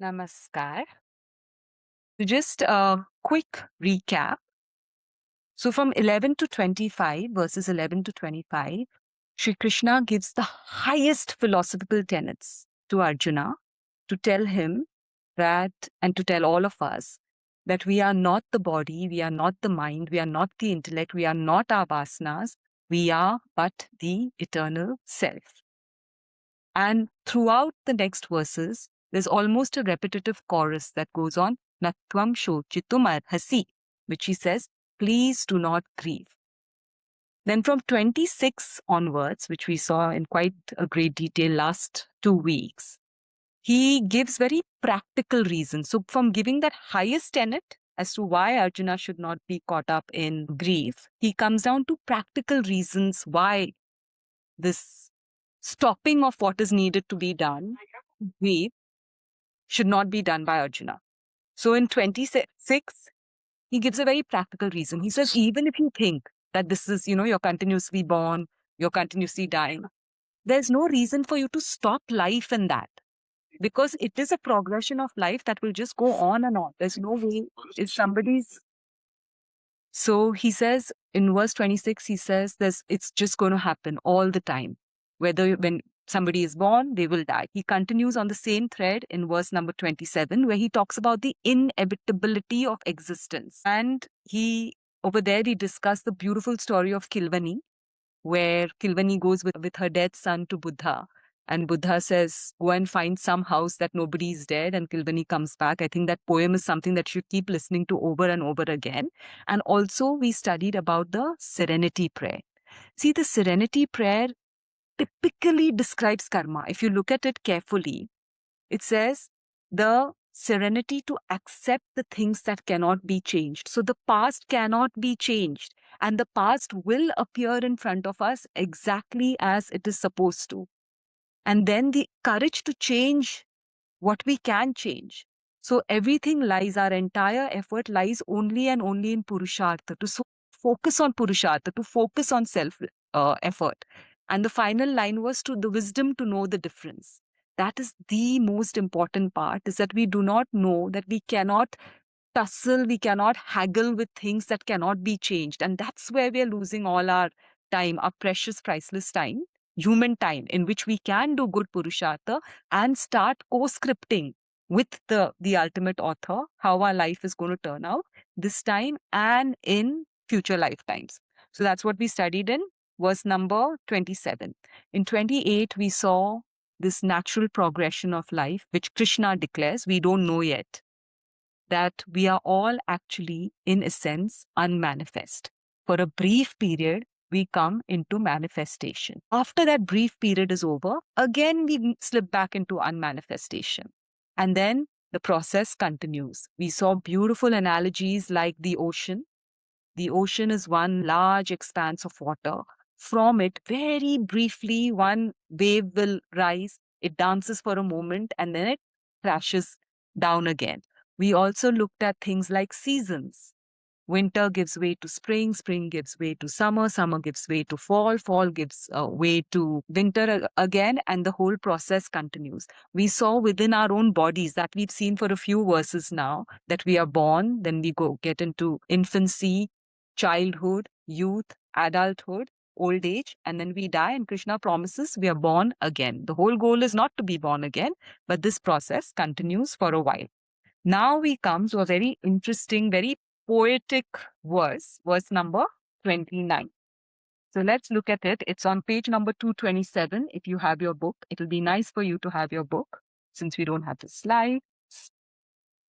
Namaskar. So just a quick recap. So from 11 to 25, verses 11 to 25, Shri Krishna gives the highest philosophical tenets to Arjuna to tell him that, and to tell all of us, that we are not the body, we are not the mind, we are not the intellect, we are not our vasanas, we are but the eternal self. And throughout the next verses, there's almost a repetitive chorus that goes on, Natvam shochitum arhasi, which he says, please do not grieve. Then from 26 onwards, which we saw in quite a great detail last 2 weeks, he gives very practical reasons. So from giving that highest tenet as to why Arjuna should not be caught up in grief, he comes down to practical reasons why this stopping of what is needed to be done, grief, should not be done by Arjuna. So in 26, he gives a very practical reason. He says, even if you think that this is, you're continuously born, you're continuously dying, there's no reason for you to stop life in that. Because it is a progression of life that will just go on and on. There's no way if somebody's. So he says in verse 26, he says it's just going to happen all the time. Whether when somebody is born, they will die. He continues on the same thread in verse number 27, where he talks about the inevitability of existence. And over there, he discussed the beautiful story of Kilvani, where Kilvani goes with her dead son to Buddha. And Buddha says, go and find some house that nobody is dead. And Kilvani comes back. I think that poem is something that you keep listening to over and over again. And also we studied about the serenity prayer. See, the serenity prayer typically describes karma. If you look at it carefully, it says the serenity to accept the things that cannot be changed. So the past cannot be changed, and the past will appear in front of us exactly as it is supposed to. And then the courage to change what we can change. So everything lies, our entire effort lies only and only in Purushartha, to focus on Purushartha, to focus on self effort. And the final line was to the wisdom to know the difference. That is the most important part, is that we do not know, that we cannot tussle, we cannot haggle with things that cannot be changed. And that's where we are losing all our time, our precious, priceless time, human time, in which we can do good Purushartha and start co-scripting with the ultimate author, how our life is going to turn out this time and in future lifetimes. So that's what we studied in verse number 27. In 28, we saw this natural progression of life, which Krishna declares. We don't know yet that we are all actually, in a sense, unmanifest. For a brief period, we come into manifestation. After that brief period is over, again we slip back into unmanifestation. And then the process continues. We saw beautiful analogies like the ocean. The ocean is one large expanse of water. From it, very briefly, one wave will rise. It dances for a moment and then it crashes down again. We also looked at things like seasons. Winter gives way to spring, spring gives way to summer, summer gives way to fall, fall gives way to winter again, and the whole process continues. We saw within our own bodies that we've seen for a few verses now, that we are born, then we get into infancy, childhood, youth, adulthood, old age, and then we die, and Krishna promises we are born again. The whole goal is not to be born again, but this process continues for a while. Now we come to a very interesting, very poetic verse number 29. So let's look at it. It's on page number 227. If you have your book, it'll be nice for you to have your book since we don't have the slides.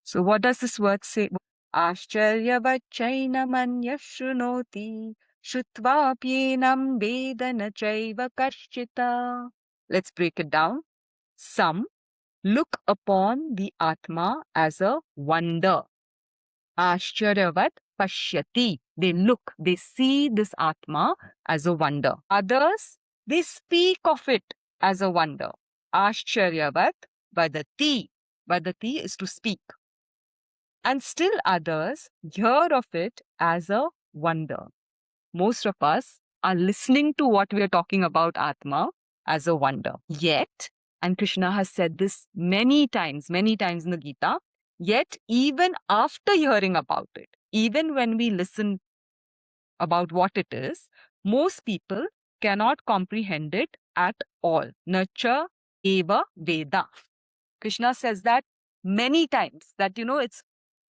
So what does this word say? Ashcharyavat chainamanya shrunoti shrutvaapyenam vedana chaiva karshita. Let's break it down. Some look upon the Atma as a wonder. Ashcharyavat pashyati. They see this Atma as a wonder. Others, they speak of it as a wonder. Ashcharyavat vadati. Vadati is to speak. And still others hear of it as a wonder. Most of us are listening to what we are talking about Atma as a wonder. Yet, And Krishna has said this many times in the Gita. Yet, even after hearing about it, even when we listen about what it is, most people cannot comprehend it at all. Nacha eva veda. Krishna says that many times, that, it's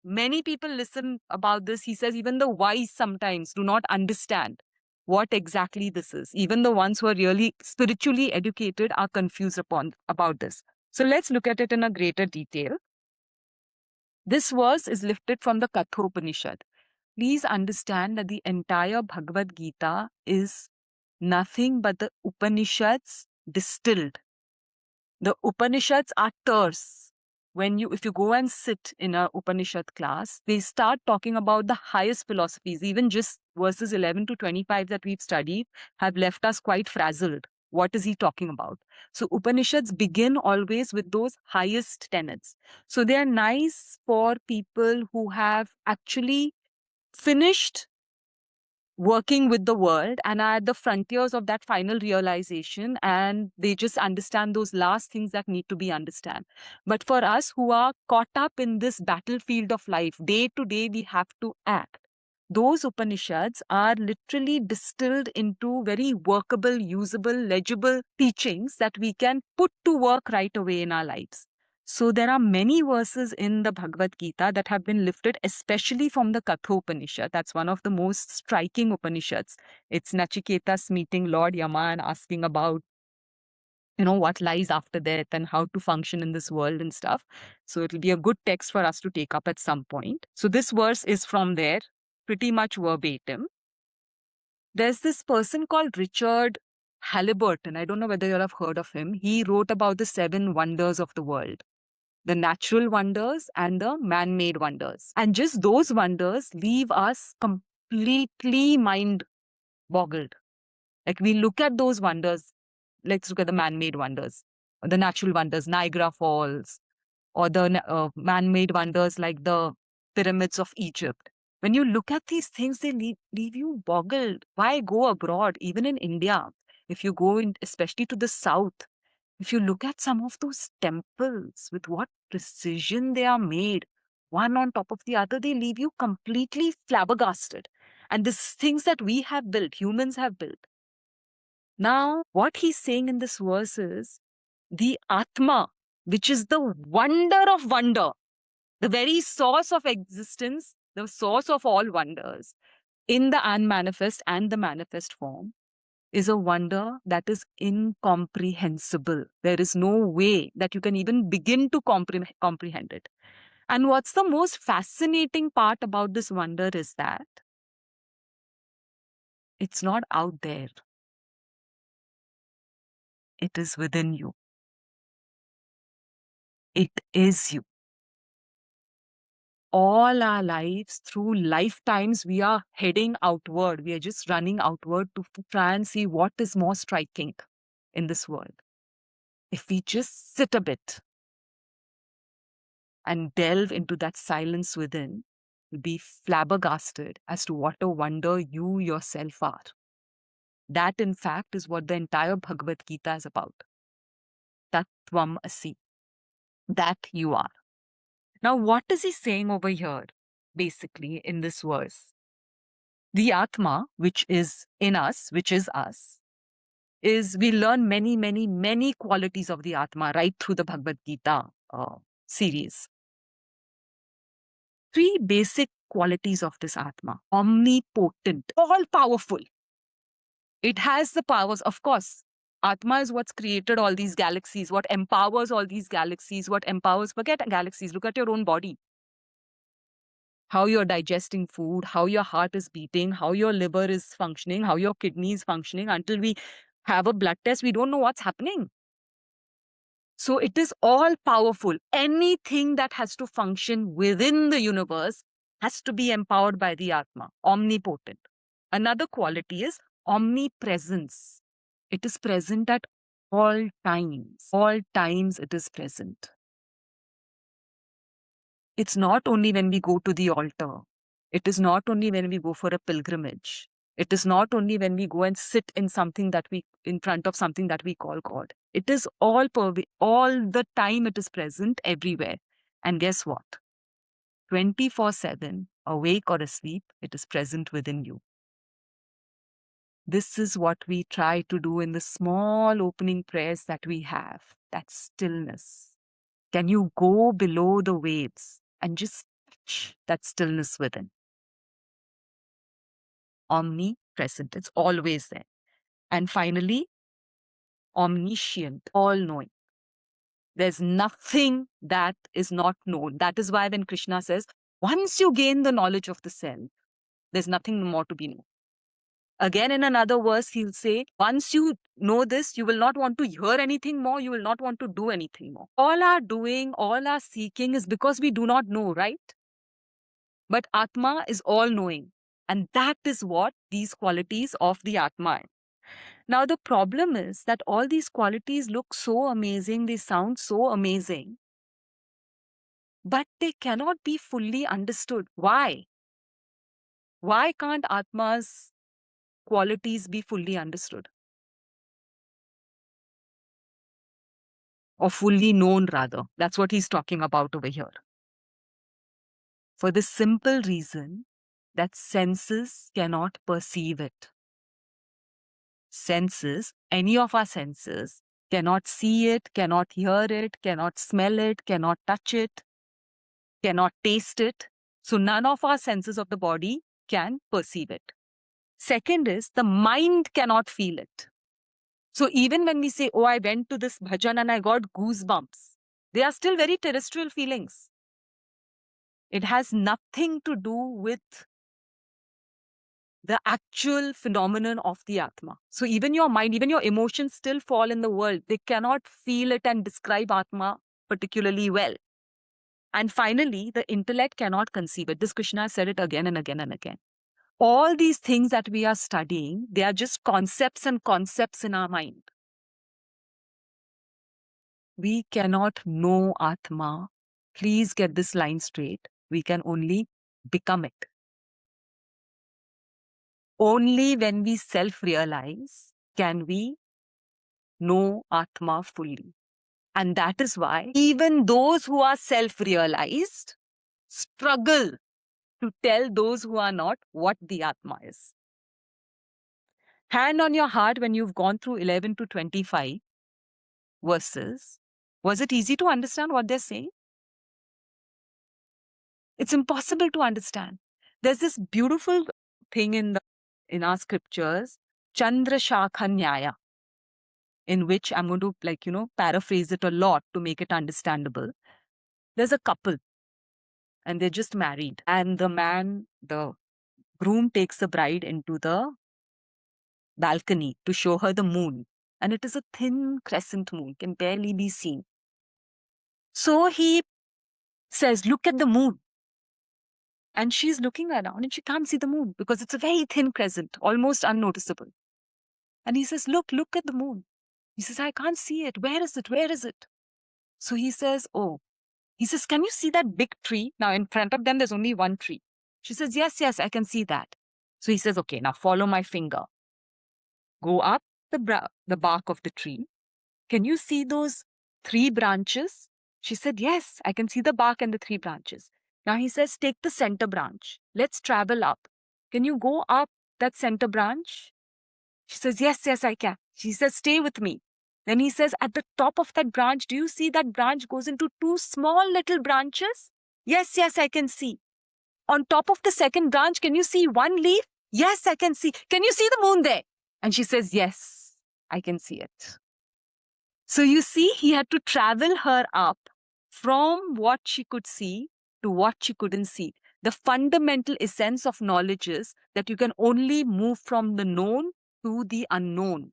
many people listen about this. He says even the wise sometimes do not understand what exactly this is. Even the ones who are really spiritually educated are confused about this. So let's look at it in a greater detail. This verse is lifted from the Kathopanishad. Please understand that the entire Bhagavad Gita is nothing but the Upanishads distilled. The Upanishads are terse. If you go and sit in a Upanishad class, they start talking about the highest philosophies. Even just verses 11 to 25 that we've studied have left us quite frazzled. What is he talking about? So Upanishads begin always with those highest tenets. So they are nice for people who have actually finished working with the world and are at the frontiers of that final realization, and they just understand those last things that need to be understood. But for us who are caught up in this battlefield of life, day to day we have to act. Those Upanishads are literally distilled into very workable, usable, legible teachings that we can put to work right away in our lives. So there are many verses in the Bhagavad Gita that have been lifted, especially from the Kathopanishad. That's one of the most striking Upanishads. It's Nachiketas meeting Lord Yama and asking about, what lies after death and how to function in this world and stuff. So it'll be a good text for us to take up at some point. So this verse is from there, pretty much verbatim. There's this person called Richard Halliburton. I don't know whether you'll have heard of him. He wrote about the 7 wonders of the world: the natural wonders and the man-made wonders. And just those wonders leave us completely mind-boggled. Like, we look at those wonders, let's look at the man-made wonders, or the natural wonders, Niagara Falls, or the man-made wonders like the pyramids of Egypt. When you look at these things, they leave you boggled. Why go abroad? Even in India, if you go in, especially to the south, if you look at some of those temples, with what precision they are made, one on top of the other, they leave you completely flabbergasted. And these things that we have built, humans have built. Now, what he's saying in this verse is the Atma, which is the wonder of wonder, the very source of existence, the source of all wonders, in the unmanifest and the manifest form, is a wonder that is incomprehensible. There is no way that you can even begin to comprehend it. And what's the most fascinating part about this wonder is that it's not out there. It is within you. It is you. All our lives, through lifetimes, we are heading outward. We are just running outward to try and see what is more striking in this world. If we just sit a bit and delve into that silence within, you'll be flabbergasted as to what a wonder you yourself are. That, in fact, is what the entire Bhagavad Gita is about. Tattvam asi. That you are. Now, what is he saying over here, basically, in this verse? The Atma, which is in us, which is us, we learn many, many, many qualities of the Atma right through the Bhagavad Gita series. 3 basic qualities of this Atma: omnipotent, all powerful. It has the powers, of course. Atma is what's created all these galaxies, what empowers all these galaxies, forget galaxies, look at your own body. How you're digesting food, how your heart is beating, how your liver is functioning, how your kidney is functioning. Until we have a blood test, we don't know what's happening. So it is all powerful. Anything that has to function within the universe has to be empowered by the Atma, omnipotent. Another quality is omnipresence. It is present at all times. All times it is present. It's not only when we go to the altar. It is not only when we go for a pilgrimage. It is not only when we go and sit in in front of something that we call God. It is all the time. It is present everywhere. And guess what? 24/7, awake or asleep, it is present within you. This is what we try to do in the small opening prayers that we have. That stillness. Can you go below the waves and just touch that stillness within? Omnipresent. It's always there. And finally, omniscient, all knowing. There's nothing that is not known. That is why when Krishna says, once you gain the knowledge of the self, there's nothing more to be known. Again, in another verse, he'll say, once you know this, you will not want to hear anything more. You will not want to do anything more. All our doing, all our seeking is because we do not know, right? But Atma is all knowing. And that is what these qualities of the Atma are. Now, the problem is that all these qualities look so amazing. They sound so amazing. But they cannot be fully understood. Why? Why can't Atma's qualities be fully understood? Or fully known, rather. That's what he's talking about over here. For the simple reason that senses cannot perceive it. Senses, any of our senses, cannot see it, cannot hear it, cannot smell it, cannot touch it, cannot taste it. So none of our senses of the body can perceive it. Second is the mind cannot feel it. So even when we say, oh, I went to this bhajan and I got goosebumps, they are still very terrestrial feelings. It has nothing to do with the actual phenomenon of the Atma. So even your mind, even your emotions still fall in the world. They cannot feel it and describe Atma particularly well. And finally, the intellect cannot conceive it. This Krishna said it again and again and again. All these things that we are studying, they are just concepts and concepts in our mind. We cannot know Atma. Please get this line straight. We can only become it. Only when we self-realize can we know Atma fully. And that is why even those who are self-realized struggle to tell those who are not what the Atma is. Hand on your heart, when you've gone through 11 to 25 verses, was it easy to understand what they're saying? It's impossible to understand. There's this beautiful thing in our scriptures, Chandra Shakha Nyaya, in which I'm going to paraphrase it a lot to make it understandable. There's a couple and they're just married, and the groom takes the bride into the balcony to show her the moon, and it is a thin crescent moon, can barely be seen. So he says, look at the moon. And she's looking around and she can't see the moon because it's a very thin crescent, almost unnoticeable. And he says, look at the moon. He says, I can't see it. Where is it? Where is it? So he says, oh. He says, can you see that big tree? Now in front of them, there's only one tree. She says, yes, I can see that. So he says, okay, now follow my finger. Go up the bark of the tree. Can you see those 3 branches? She said, yes, I can see the bark and the 3 branches. Now he says, take the center branch. Let's travel up. Can you go up that center branch? She says, yes, I can. She says, stay with me. Then he says, at the top of that branch, do you see that branch goes into 2 small little branches? Yes, I can see. On top of the second branch, can you see 1 leaf? Yes, I can see. Can you see the moon there? And she says, yes, I can see it. So you see, he had to travel her up from what she could see to what she couldn't see. The fundamental essence of knowledge is that you can only move from the known to the unknown.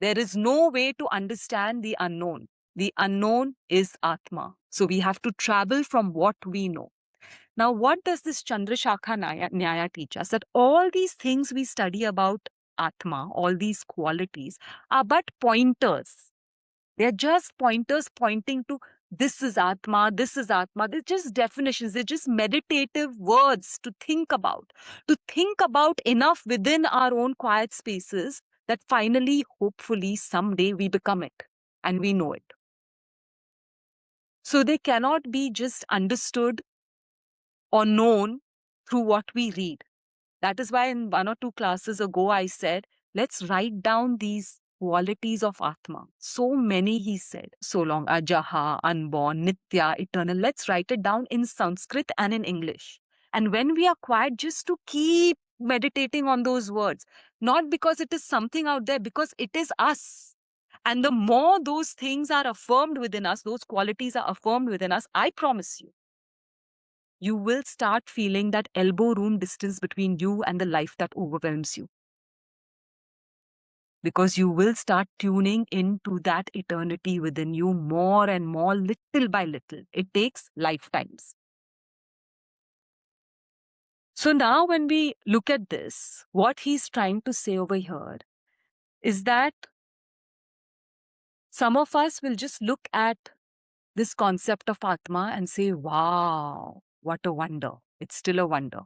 There is no way to understand the unknown. The unknown is Atma. So we have to travel from what we know. Now, what does this Chandra Shakha Nyaya teach us? That all these things we study about Atma, all these qualities, are but pointers. They're just pointers pointing to this is Atma, this is Atma. They're just definitions, they're just meditative words to think about enough within our own quiet spaces that finally, hopefully, someday we become it and we know it. So they cannot be just understood or known through what we read. That is why in 1 or 2 classes ago, I said, let's write down these qualities of Atma. So many, he said, so long, Ajaha, unborn, Nitya, eternal. Let's write it down in Sanskrit and in English. And when we are quiet, just to keep meditating on those words, not because it is something out there, because it is us. And the more those things are affirmed within us, those qualities are affirmed within us, I promise you will start feeling that elbow room distance between you and the life that overwhelms you. Because you will start tuning into that eternity within you more and more, little by little. It takes lifetimes. So now when we look at this, what he's trying to say over here is that some of us will just look at this concept of Atma and say, wow, what a wonder. It's still a wonder.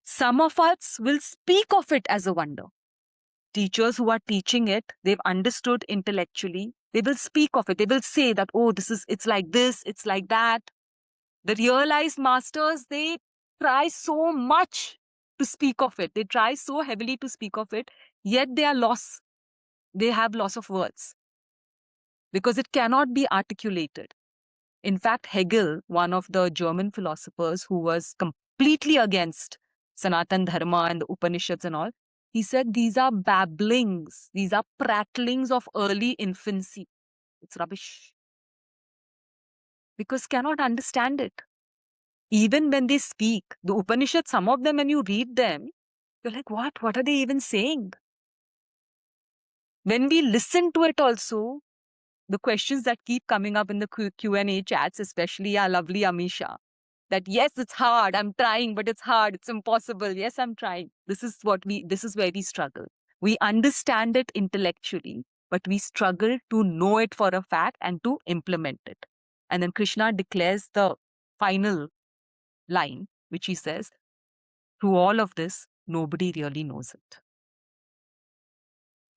Some of us will speak of it as a wonder. Teachers who are teaching it, they've understood intellectually. They will speak of it. They will say that, oh, it's like this, it's like that. The realized masters, they try so much to speak of it. They try so heavily to speak of it, yet they are lost. They have loss of words because it cannot be articulated. In fact, Hegel, one of the German philosophers who was completely against Sanatan Dharma and the Upanishads and all, he said these are babblings, these are prattlings of early infancy. It's rubbish. Because cannot understand it. Even when they speak, the Upanishads, some of them, when you read them, you're like, what? What are they even saying? When we listen to it also, the questions that keep coming up in the Q&A chats, especially our lovely Amisha, that yes, it's hard, I'm trying, but it's hard, it's impossible. Yes, I'm trying. This is where we struggle. We understand it intellectually, but we struggle to know it for a fact and to implement it. And then Krishna declares the final line, which he says, through all of this, nobody really knows it.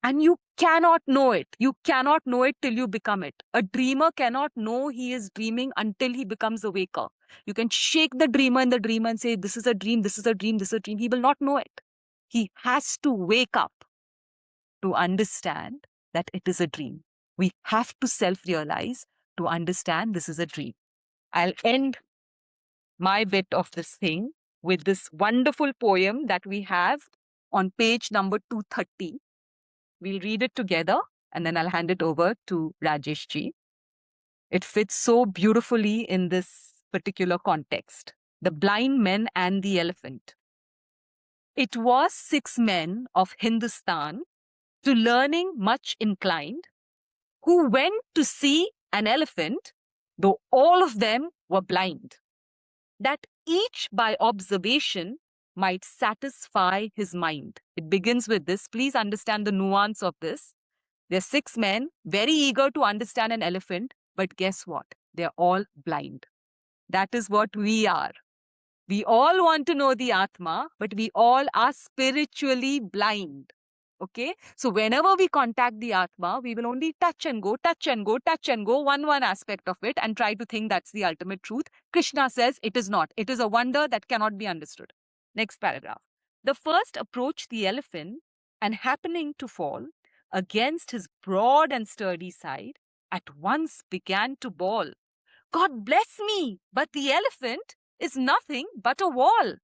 And you cannot know it. You cannot know it till you become it. A dreamer cannot know he is dreaming until he becomes a waker. You can shake the dreamer in the dream and say, this is a dream, this is a dream, this is a dream. He will not know it. He has to wake up to understand that it is a dream. We have to self-realize to understand this is a dream. I'll end my bit of this thing with this wonderful poem that we have on page number 230. We'll read it together and then I'll hand it over to Rajesh ji. It fits so beautifully in this particular context. The blind men and the elephant. It was 6 men of Hindustan, to learning much inclined, who went to see an elephant, though all of them were blind, that each by observation might satisfy his mind. It begins with this. Please understand the nuance of this. There are 6 men, very eager to understand an elephant, but guess what? They're all blind. That is what we are. We all want to know the Atma, but we all are spiritually blind. Okay? So whenever we contact the Atma, we will only touch and go, touch and go, touch and go, one aspect of it and try to think that's the ultimate truth. Krishna says it is not. It is a wonder that cannot be understood. Next paragraph. The first approached the elephant and happening to fall against his broad and sturdy side, at once began to bawl, God bless me, but the elephant is nothing but a wall.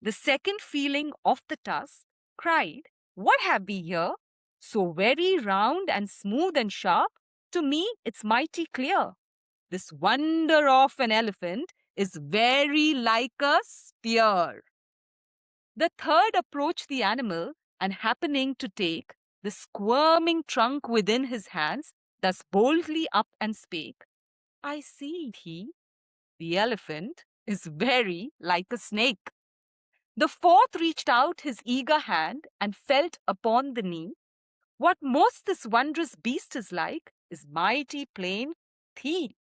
The second, feeling of the tusk, cried, What have we here? So very round and smooth and sharp, to me it's mighty clear. This wonder of an elephant is very like a spear. The third approached the animal, and happening to take the squirming trunk within his hands, thus boldly up and spake, I see the elephant is very like a snake. The fourth reached out his eager hand and felt upon the knee. What most this wondrous beast is like is mighty plain thee.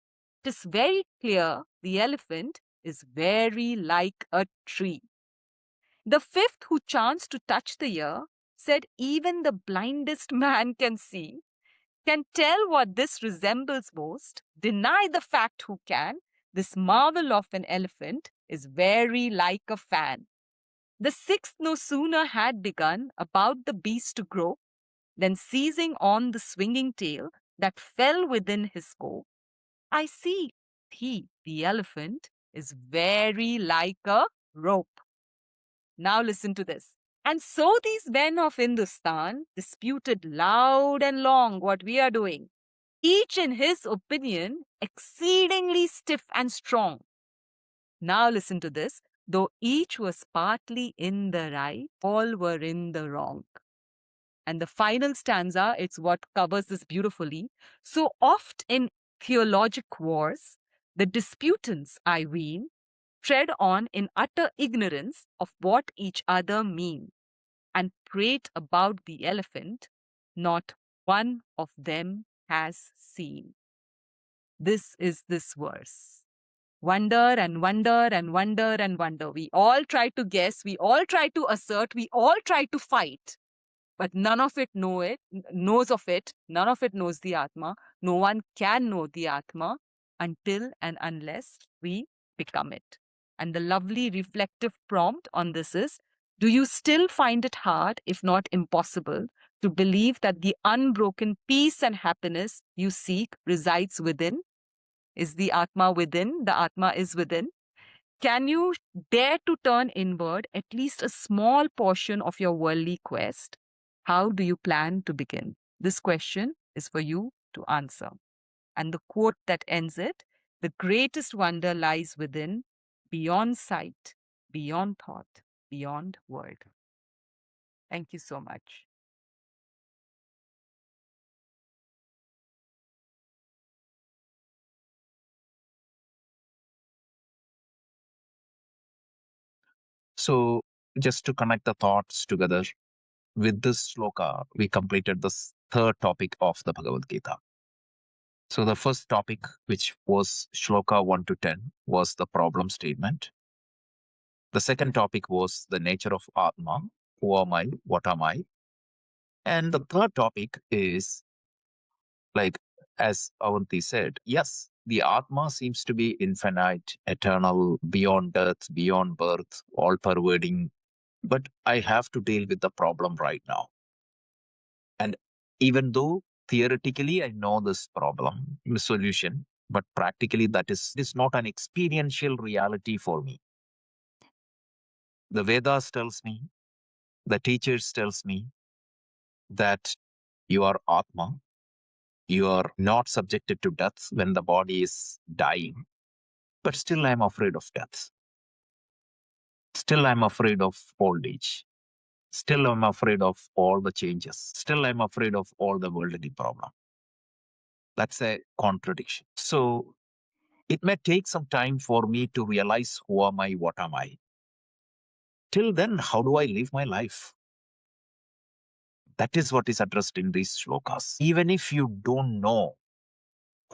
'Tis very clear the elephant is very like a tree. The fifth, who chanced to touch the ear, said, even the blindest man can see, can tell what this resembles most, deny the fact who can. This marvel of an elephant is very like a fan. The sixth no sooner had begun about the beast to grow, than seizing on the swinging tail that fell within his scope, I see he, the elephant, is very like a rope. Now listen to this. And so these men of Hindustan disputed loud and long what we are doing, each in his opinion exceedingly stiff and strong. Now listen to this. Though each was partly in the right, all were in the wrong. And the final stanza, it's what covers this beautifully. So oft in theologic wars, the disputants, I ween, tread on in utter ignorance of what each other mean, and prate about the elephant, not one of them has seen. This is this verse. Wonder and wonder and wonder and wonder. We all try to guess, we all try to assert, we all try to fight, but none of it knows of it. None of it knows the Atma. No one can know the Atma until and unless we become it. And the lovely reflective prompt on this is, do you still find it hard, if not impossible, to believe that the unbroken peace and happiness you seek resides within? Is the Atma within? The Atma is within. Can you dare to turn inward at least a small portion of your worldly quest? How do you plan to begin? This question is for you to answer. And the quote that ends it, the greatest wonder lies within, beyond sight, beyond thought, beyond word. Thank you so much. So, just to connect the thoughts together, with this shloka, we completed this third topic of the Bhagavad Gita. So, the first topic, which was shloka 1 to 10, was the problem statement. The second topic was the nature of Atma. Who am I? What am I? And the third topic is, like, as Avanti said, yes, the Atma seems to be infinite, eternal, beyond death, beyond birth, all pervading. But I have to deal with the problem right now. And even though theoretically I know this problem solution, but practically that is not an experiential reality for me. The Vedas tells me, the teachers tells me that you are Atma, you are not subjected to death when the body is dying. But still I'm afraid of death. Still I'm afraid of old age. Still I'm afraid of all the changes. Still I'm afraid of all the worldly problem. That's a contradiction. So it may take some time for me to realize who am I, what am I. Till then, how do I live my life? That is what is addressed in these shlokas. Even if you don't know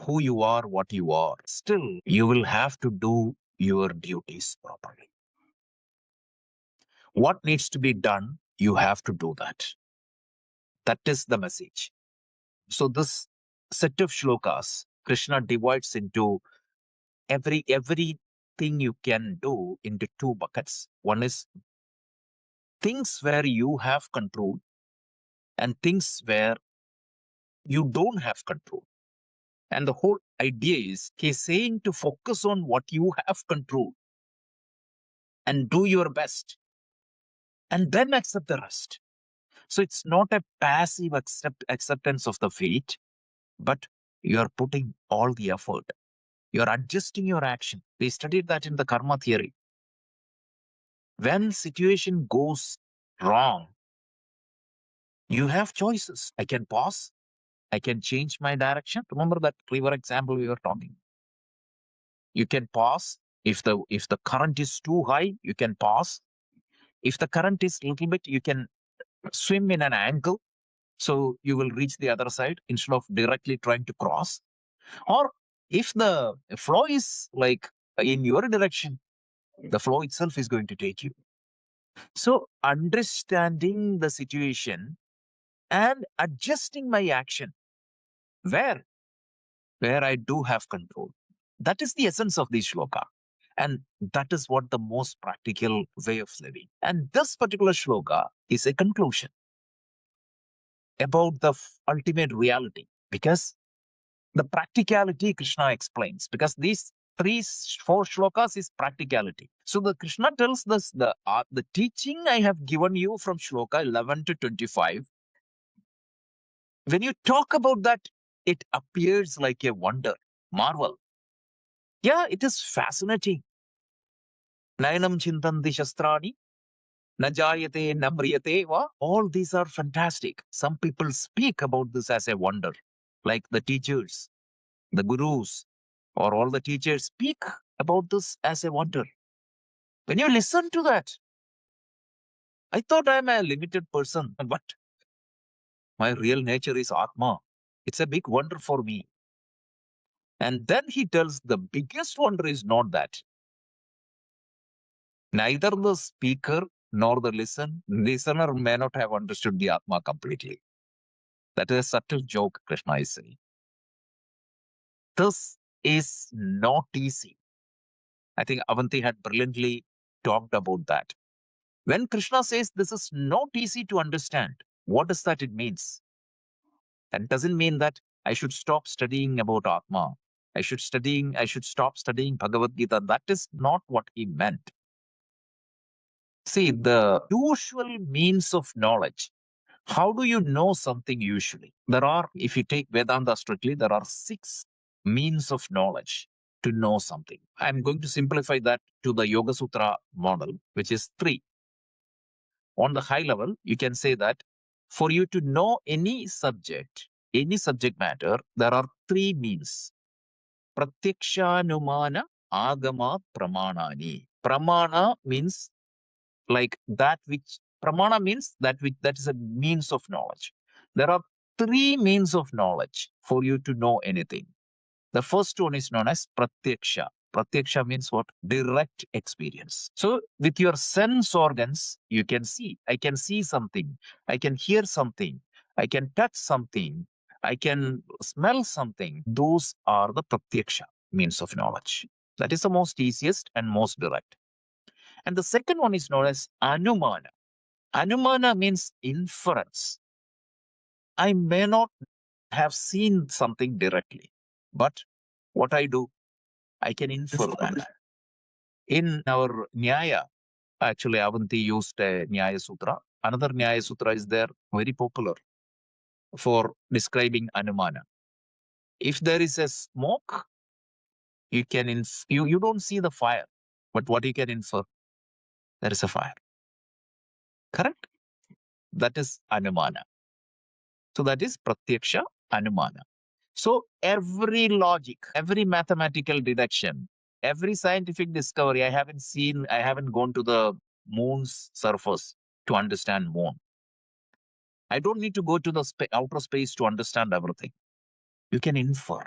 who you are, what you are, still you will have to do your duties properly. What needs to be done, you have to do that. That is the message. So this set of shlokas, Krishna divides into everything you can do into two buckets. One is things where you have control and things where you don't have control. And the whole idea is he's saying to focus on what you have control and do your best and then accept the rest. So it's not a passive acceptance of the fate, but you're putting all the effort. You're adjusting your action. We studied that in the karma theory. When situation goes wrong, you have choices. I can pause. I can change my direction. Remember that river example we were talking. You can pause. If the current is too high, you can pause. If the current is little bit, you can swim in an angle. So you will reach the other side instead of directly trying to cross. Or If the flow is like in your direction, the flow itself is going to take you. So understanding the situation and adjusting my action where I do have control. That is the essence of this shloka. And that is what the most practical way of living. And this particular shloka is a conclusion about the ultimate reality, because the practicality Krishna explains, because these four shlokas is practicality. So the Krishna tells this, the teaching I have given you from shloka 11 to 25, when you talk about that, it appears like a wonder, marvel. Yeah, it is fascinating. Nayanam chintanti shastrani, najayate namriyate va. All these are fantastic. Some people speak about this as a wonder, like the teachers, the gurus, or all the teachers speak about this as a wonder. When you listen to that, I thought I'm a limited person, but my real nature is Atma. It's a big wonder for me. And then he tells the biggest wonder is not that. Neither the speaker nor the listener may not have understood the Atma completely. That is a subtle joke Krishna is saying. This is not easy. I think Avanti had brilliantly talked about that. When Krishna says this is not easy to understand, what does that it means? That doesn't mean that I should stop studying about Atma. I should stop studying Bhagavad Gita. That is not what he meant. See, the usual means of knowledge. How do you know something usually? There are, if you take Vedanta strictly, there are 6 means of knowledge to know something. I'm going to simplify that to the Yoga Sutra model, which is 3. On the high level, you can say that for you to know any subject matter, there are 3 means. Pratyakshanumana, Agama, Pramanani. Pramana means like that which, Pramana means that is a means of knowledge. There are 3 means of knowledge for you to know anything. The first one is known as Pratyaksha. Pratyaksha means what? Direct experience. So with your sense organs, you can see. I can see something. I can hear something. I can touch something. I can smell something. Those are the Pratyaksha means of knowledge. That is the most easiest and most direct. And the second one is known as Anumana. Anumana means inference. I may not have seen something directly, but what I do, I can infer that. In our Nyaya, actually, Avanti used a Nyaya Sutra. Another Nyaya Sutra is there, very popular for describing Anumana. If there is a smoke, you can you don't see the fire, but what you can infer, there is a fire. Correct? That is Anumana. So that is Pratyaksha Anumana. So every logic, every mathematical deduction, every scientific discovery, I haven't gone to the moon's surface to understand moon. I don't need to go to the outer space to understand everything. You can infer.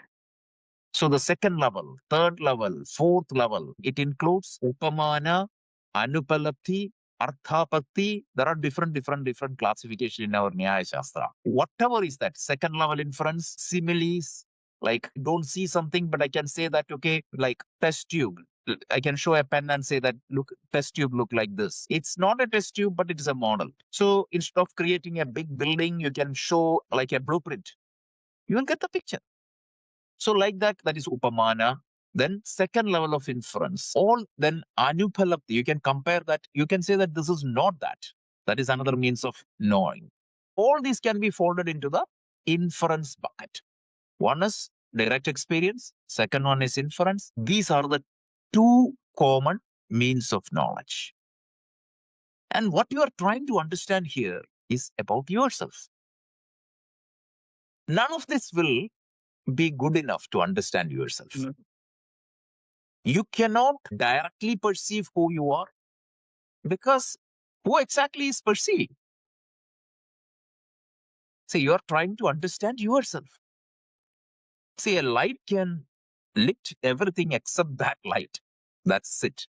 So the second level, third level, fourth level, it includes upamana, anupalapti, arthapatti. There are different classification in our Nyaya Shastra. Whatever is that, second level inference, similes, like don't see something, but I can say that, okay, like test tube. I can show a pen and say that, look, test tube look like this. It's not a test tube, but it is a model. So instead of creating a big building, you can show like a blueprint. You will get the picture. So like that is upamana. Then second level of inference, all then anupalapti, you can compare that. You can say that this is not that. That is another means of knowing. All these can be folded into the inference bucket. One is direct experience. Second one is inference. These are the 2 common means of knowledge. And what you are trying to understand here is about yourself. None of this will be good enough to understand yourself. You cannot directly perceive who you are, because who exactly is perceiving? See, you are trying to understand yourself. See, a light can lit everything except that light. That's it.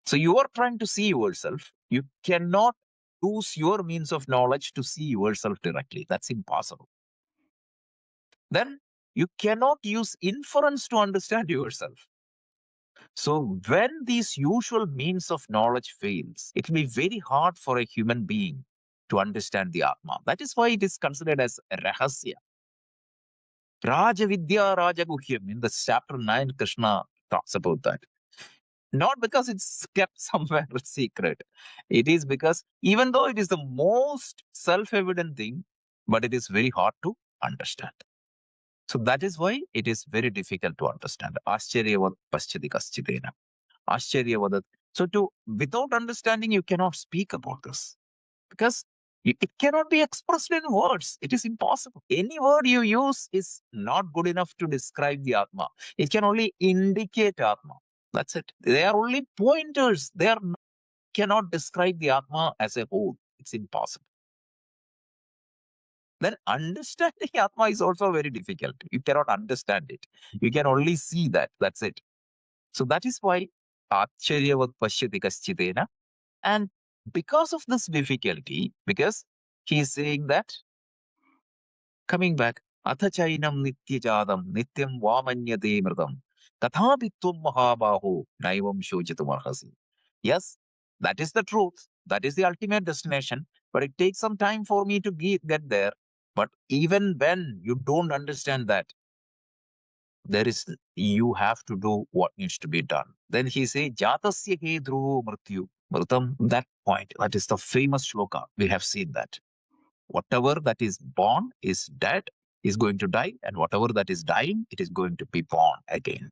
So you are trying to see yourself. You cannot use your means of knowledge to see yourself directly. That's impossible. Then you cannot use inference to understand yourself. So when these usual means of knowledge fails, it will be very hard for a human being to understand the Atma. That is why it is considered as Rahasya. Rajavidya Rajaguhyam. In the chapter 9, Krishna talks about that. Not because it's kept somewhere secret. It is because even though it is the most self-evident thing, but it is very hard to understand. So that is why it is very difficult to understand. Ascharyavat paschati kaschidena. Ascharyavat. So without understanding, you cannot speak about this because it cannot be expressed in words. It is impossible. Any word you use is not good enough to describe the Atma. It can only indicate Atma. That's it. They are only pointers. Cannot describe the Atma as a whole. It's impossible. Then understanding Atma is also very difficult. You cannot understand it. You can only see that. That's it. So that is why Acharyavat Pashyati Kaschitena. And because of this difficulty, because he is saying that, coming back, Athachainam Nityajadam Nityam Vamanyate Mridam Tathapi Tum Mahabaho Naivam Shojitum Arhasi. Yes, that is the truth. That is the ultimate destination. But it takes some time for me to get there. But even when you don't understand that, you have to do what needs to be done. Then he say, Jatasya he dhruvo mrityu. Mritam, that point, that is the famous shloka. We have seen that. Whatever that is born is dead, is going to die, and whatever that is dying, it is going to be born again.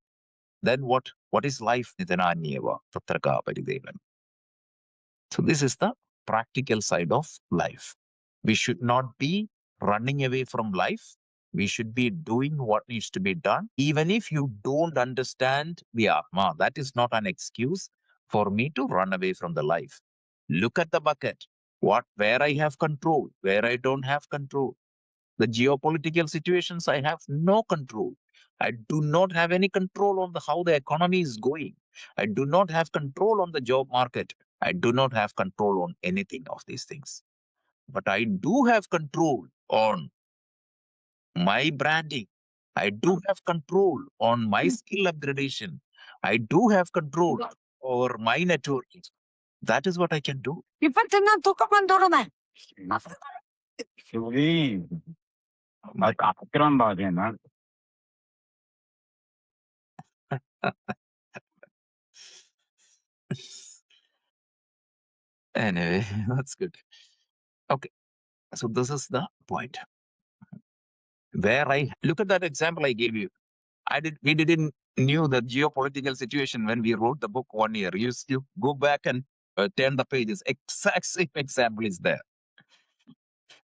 Then what is life? Nitananyeva, tatraka paridevan. So this is the practical side of life. We should not be running away from life. We should be doing what needs to be done. Even if you don't understand the Atma, that is not an excuse for me to run away from the life. Look at the bucket. Where I have control, where I don't have control. The geopolitical situations, I have no control. I do not have any control on how the economy is going. I do not have control on the job market. I do not have control on anything of these things. But I do have control on my branding. I do have control on my skill upgradation. I do have control over my networking. That is what I can do. Anyway, that's good. Okay, so this is the point. Where I look at that example I gave you. We didn't knew the geopolitical situation when we wrote the book 1 year. You go back and turn the pages. Exact same example is there.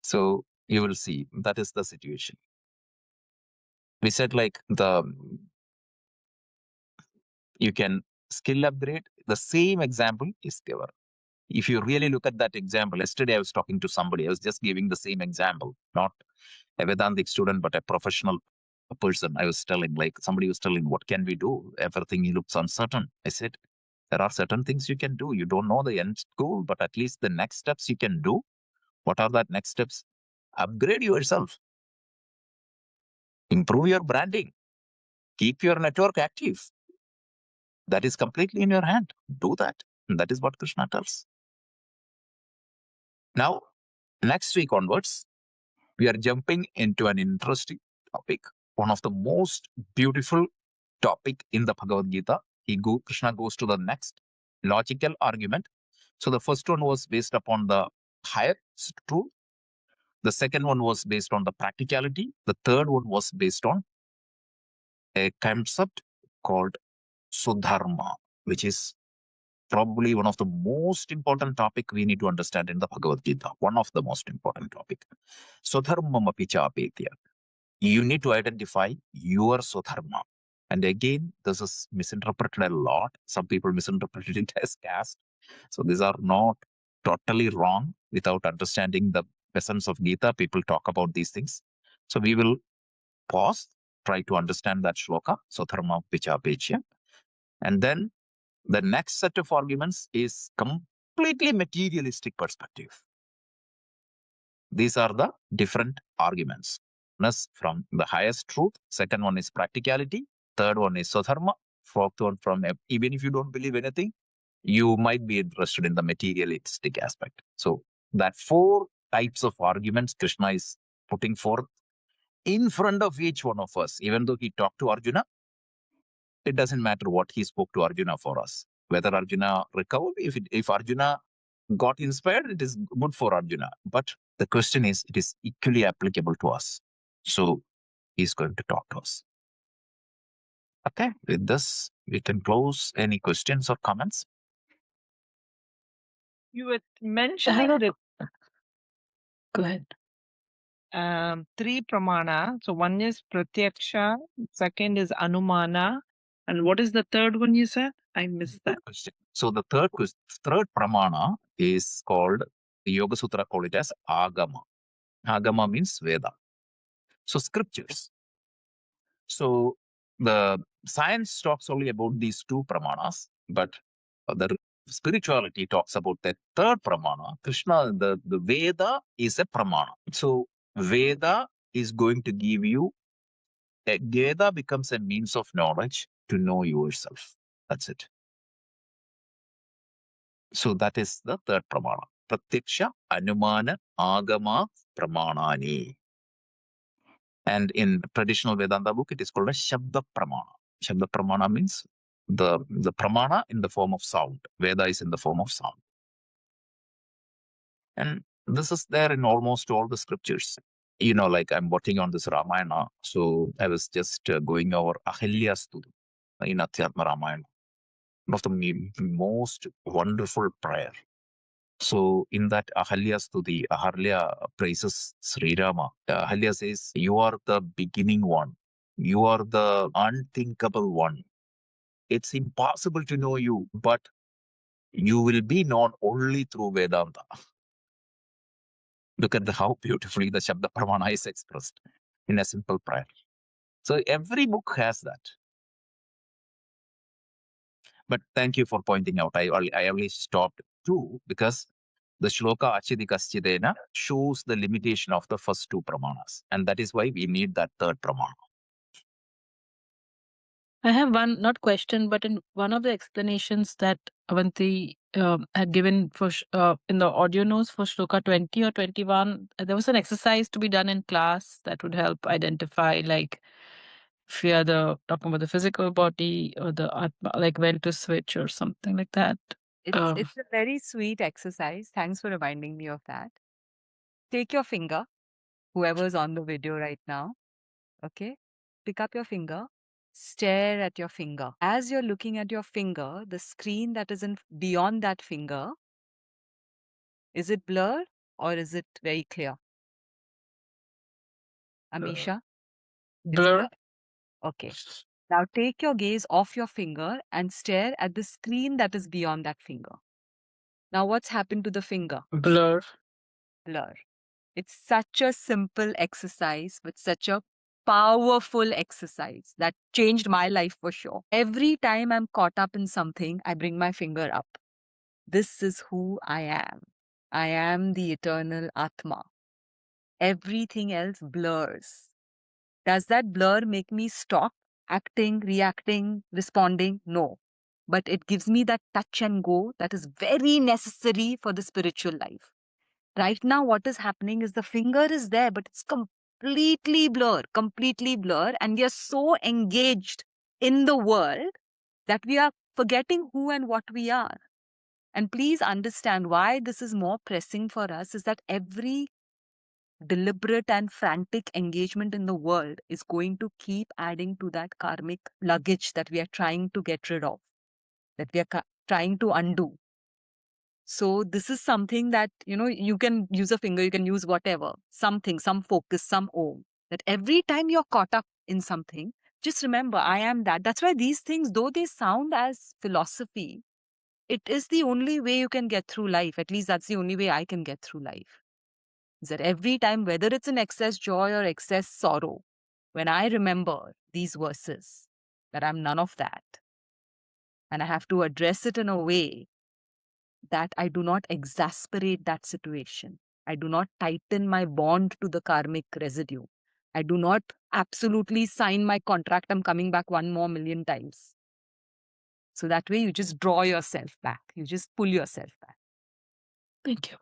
So you will see that is the situation. We said like you can skill upgrade. The same example is given. If you really look at that example, yesterday I was talking to somebody. I was just giving the same example, not a Vedantic student, but a professional person. I was telling, like somebody was telling, what can we do? Everything looks uncertain. I said, there are certain things you can do. You don't know the end goal, but at least the next steps you can do. What are that next steps? Upgrade yourself. Improve your branding. Keep your network active. That is completely in your hand. Do that. And that is what Krishna tells. Now, next week onwards, we are jumping into an interesting topic, one of the most beautiful topic in the Bhagavad Gita. Krishna goes to the next logical argument. So the first one was based upon the highest truth. The second one was based on the practicality. The third one was based on a concept called Sudharma, which is probably one of the most important topic we need to understand in the Bhagavad Gita. One of the most important topic. Sudharmam api chapetya. You need to identify your Sudharma. And again, this is misinterpreted a lot. Some people misinterpret it as caste. So these are not totally wrong. Without understanding the essence of Gita, people talk about these things. So we will pause try to understand that shloka, Sotharma Pichapechya. And then the next set of arguments is completely materialistic perspective. These are the different arguments. One is from the highest truth. Second one is practicality. Third one is Sotharma. Fourth one from even if you don't believe anything, you might be interested in the materialistic aspect. So that four types of arguments Krishna is putting forth in front of each one of us. Even though he talked to Arjuna, it doesn't matter what he spoke to Arjuna for us. Whether Arjuna recovered, if Arjuna got inspired, it is good for Arjuna. But the question is, it is equally applicable to us. So he's going to talk to us. Okay, with this, we can close. Any questions or comments? You were mentioning that Go ahead. three pramana. So one is pratyaksha, second is anumana, and what is the third one you said? I missed that. So the third pramana is called, the Yoga Sutra call it as agama. Agama means Veda. So scriptures. So the science talks only about these two pramanas, but the spirituality talks about the third pramana. Krishna, the Veda is a pramana. So Veda is going to give you, Veda becomes a means of knowledge to know yourself. That's it. So that is the third pramana. Pratyaksha, Anumana, Agama, Pramanani. And in traditional Vedanta book, it is called a Shabda Pramana. Shabda Pramana means the pramana in the form of sound. Veda is in the form of sound. And this is there in almost all the scriptures. You know, like I'm working on this Ramayana. So I was just going over Ahilya Stuti in Adhyatma Ramayana. One of the most wonderful prayer. So in that Ahalya Stuti, Ahalya praises Sri Rama. Ahalya says, "You are the beginning one. You are the unthinkable one. It's impossible to know you, but you will be known only through Vedanta." Look at how beautifully the Shabda Pramana is expressed in a simple prayer. So every book has that. But thank you for pointing out. I only stopped two because the Shloka Achidikaschidena shows the limitation of the first two pramanas. And that is why we need that third pramana. I have one, not question, but in one of the explanations that Avanti had given for in the audio notes for Shloka 20 or 21, there was an exercise to be done in class that would help identify, like, if you are talking about the physical body or the atma, like when to switch or something like that. It's a very sweet exercise. Thanks for reminding me of that. Take your finger, whoever's on the video right now, okay? Pick up your finger, stare at your finger. As you're looking at your finger, the screen that is beyond that finger, is it blurred or is it very clear? Amisha? It's Blur. Okay. Now take your gaze off your finger and stare at the screen that is beyond that finger. Now what's happened to the finger? Blur. Blur. It's such a simple exercise, but such a powerful exercise that changed my life for sure. Every time I'm caught up in something, I bring my finger up. This is who I am. I am the eternal Atma. Everything else blurs. Does that blur make me stop acting, reacting, responding? No. But it gives me that touch and go that is very necessary for the spiritual life. Right now, what is happening is the finger is there, but it's completely blur, and we are so engaged in the world that we are forgetting who and what we are. And please understand why this is more pressing for us is that every deliberate and frantic engagement in the world is going to keep adding to that karmic luggage that we are trying to get rid of, that we are trying to undo. So this is something that, you can use a finger, you can use whatever, something, some focus, some om. That every time you're caught up in something, just remember, I am that. That's why these things, though they sound as philosophy, it is the only way you can get through life. At least that's the only way I can get through life. Is that every time, whether it's an excess joy or excess sorrow, when I remember these verses, that I'm none of that, and I have to address it in a way that I do not exasperate that situation. I do not tighten my bond to the karmic residue. I do not absolutely sign my contract, I'm coming back 1 more million times. So that way you just draw yourself back. You just pull yourself back. Thank you.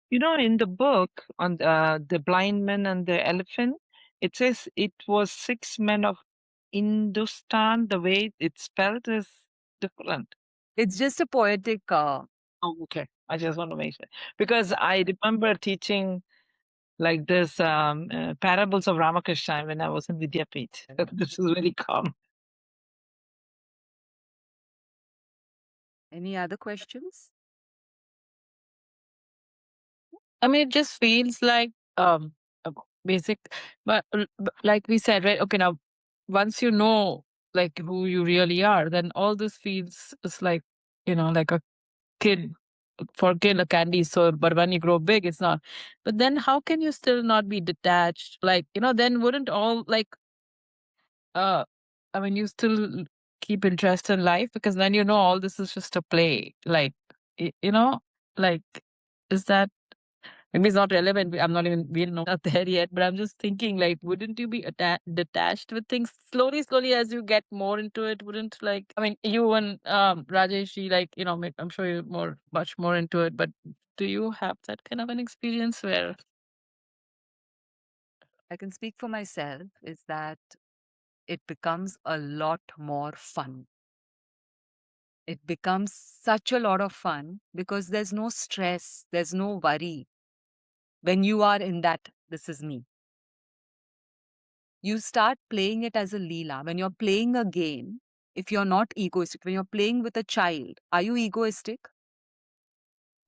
You know, in the book on the blind man and the elephant, it says it was 6 men of Hindustan. The way it's spelled is different. It's just a poetic. Oh, okay. I just want to make sure. Because I remember teaching like this parables of Ramakrishna when I was in Vidyapeeth. This is very common. Any other questions? I mean, it just feels like a basic, but like we said, right? Okay, now once you know like who you really are, then all this feels is like, like a kid for a kid a candy. So, but when you grow big, it's not. But then how can you still not be detached? Like, then wouldn't all like I mean, you still keep interest in life because then all this is just a play. Like, like is that maybe it's not relevant. I'm not even we're not there yet. But I'm just thinking, like, wouldn't you be detached with things slowly as you get more into it? Wouldn't like I mean, you and Rajesh, like I'm sure you're much more into it. But do you have that kind of an experience where? I can speak for myself, is that it becomes a lot more fun. It becomes such a lot of fun because there's no stress, there's no worry. When you are in that, this is me. You start playing it as a leela. When you're playing a game, if you're not egoistic, when you're playing with a child, are you egoistic?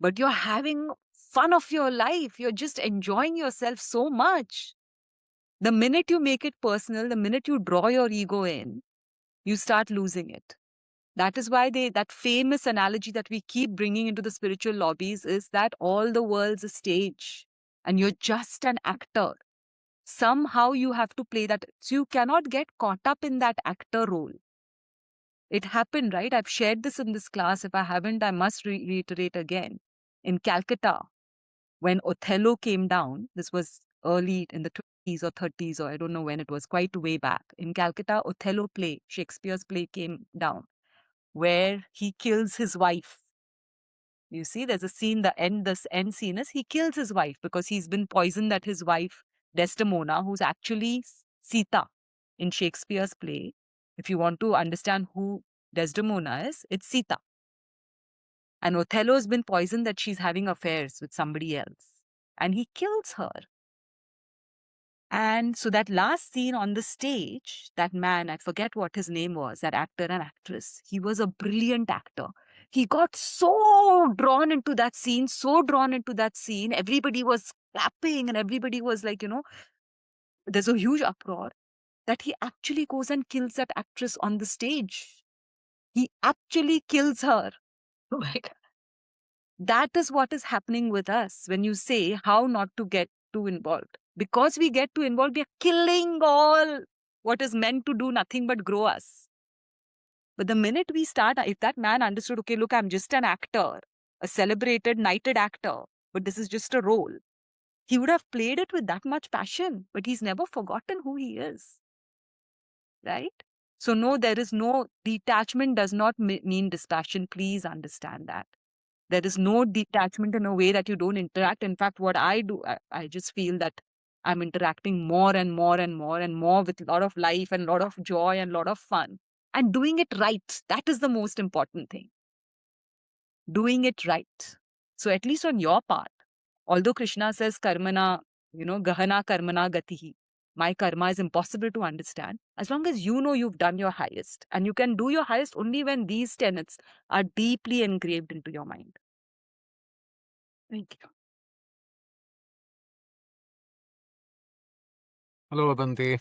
But you're having fun of your life. You're just enjoying yourself so much. The minute you make it personal, the minute you draw your ego in, you start losing it. That is why that famous analogy that we keep bringing into the spiritual lobbies is that all the world's a stage and you're just an actor. Somehow you have to play that. So you cannot get caught up in that actor role. It happened, right? I've shared this in this class. If I haven't, I must reiterate again. In Calcutta, when Othello came down, this was early in the 20s or 30s, or I don't know when, it was quite way back. In Calcutta, Othello play, Shakespeare's play, came down, where he kills his wife. You see, there's a scene, this end scene is he kills his wife because he's been poisoned, that his wife, Desdemona, who's actually Sita in Shakespeare's play. If you want to understand who Desdemona is, it's Sita. And Othello has been poisoned that she's having affairs with somebody else. And he kills her. And so that last scene on the stage, that man, I forget what his name was, that actor and actress, he was a brilliant actor. He got so drawn into that scene, Everybody was clapping and everybody was like, there's a huge uproar that he actually goes and kills that actress on the stage. He actually kills her. Oh my God. That is what is happening with us when you say how not to get too involved. Because we get too involved, we are killing all what is meant to do nothing but grow us. But the minute we start, if that man understood, okay, look, I'm just an actor, a celebrated, knighted actor, but this is just a role, he would have played it with that much passion, but he's never forgotten who he is. Right? So, no, there is no detachment, does not mean dispassion. Please understand that. There is no detachment in a way that you don't interact. In fact, what I do, I just feel that I'm interacting more and more and more and more with a lot of life and a lot of joy and a lot of fun. And doing it right. That is the most important thing. Doing it right. So at least on your part, although Krishna says karmana, gahana karmana gatihi, my karma is impossible to understand. As long as you know you've done your highest. And you can do your highest only when these tenets are deeply engraved into your mind. Thank you. Hello, Abante.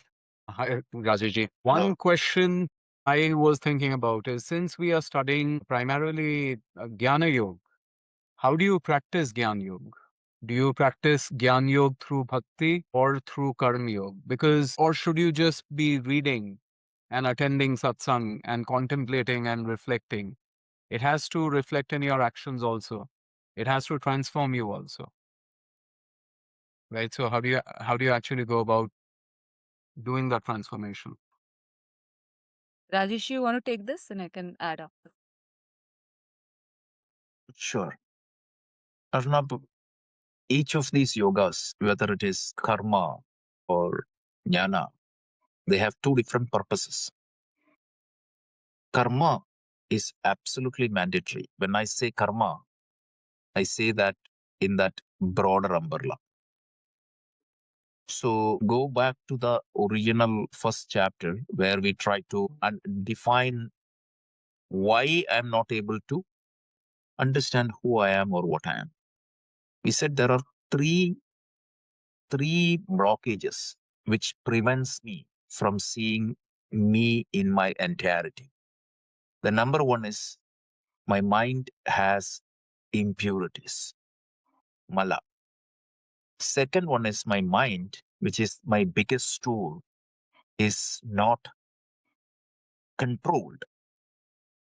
Hi, Rajesh ji. One question I was thinking about is since we are studying primarily Jnana Yoga, how do you practice Jnana Yoga? Do you practice Jnana Yoga through bhakti or through karma yoga? Because, or should you just be reading and attending satsang and contemplating and reflecting? It has to reflect in your actions also. It has to transform you also, right? So how do you actually go about doing that transformation? Rajesh, you want to take this and I can add up. Sure. Arnab, each of these yogas, whether it is karma or jnana, they have two different purposes. Karma is absolutely mandatory. When I say karma, I say that in that broader umbrella. So go back to the original first chapter where we try to define why I'm not able to understand who I am or what I am. We said there are three blockages which prevents me from seeing me in my entirety. The number one is my mind has impurities, mala. Second one is my mind, which is my biggest tool, is not controlled.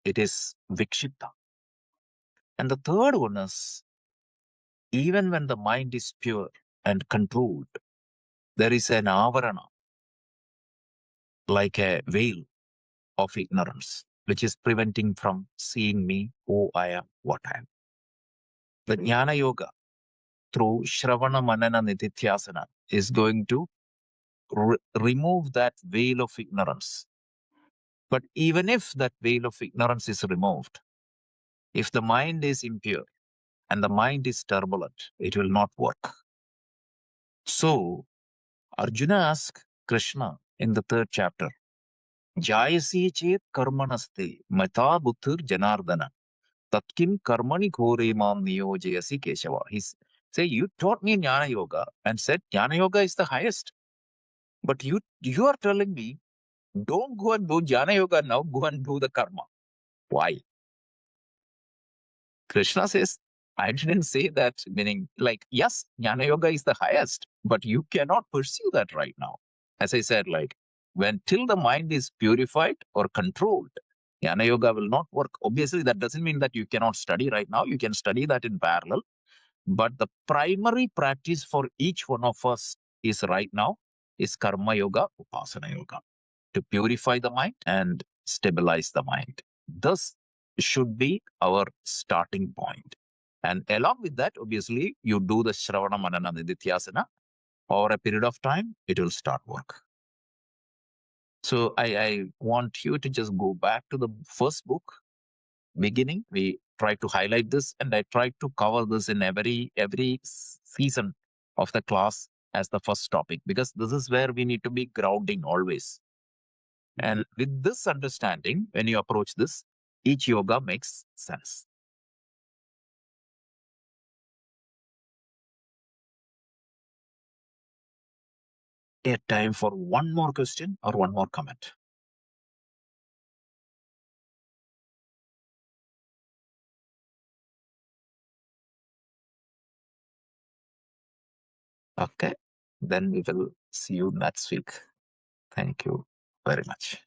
It is vikshipta. And the third one is even when the mind is pure and controlled, there is an avarana, like a veil of ignorance, which is preventing from seeing me, who I am, what I am. The Jnana Yoga through Shravana Manana Nididhyasana is going to remove that veil of ignorance. But even if that veil of ignorance is removed, if the mind is impure and the mind is turbulent, it will not work. So Arjuna asked Krishna in the third chapter, Jayasi chet karmanaste mata buddhir janardana tatkim karmani ghore mam niyojayasi Keshava. He say, you taught me Jnana Yoga and said Jnana Yoga is the highest. But you are telling me, don't go and do Jnana Yoga now, go and do the karma. Why? Krishna says, I didn't say that, meaning like, yes, Jnana Yoga is the highest, but you cannot pursue that right now. As I said, like, when till the mind is purified or controlled, Jnana Yoga will not work. Obviously, that doesn't mean that you cannot study right now. You can study that in parallel. But the primary practice for each one of us is right now is Karma Yoga, Upasana Yoga, to purify the mind and stabilize the mind. This should be our starting point. And along with that, obviously, you do the Shravana Manana Nididhyasana over a period of time, it will start work. So I want you to just go back to the first book, beginning. We try to highlight this, and I try to cover this in every season of the class as the first topic, because this is where we need to be grounding always. And with this understanding, when you approach this, each yoga makes sense. A time for one more question or one more comment. Okay, then we will see you next week. Thank you very much.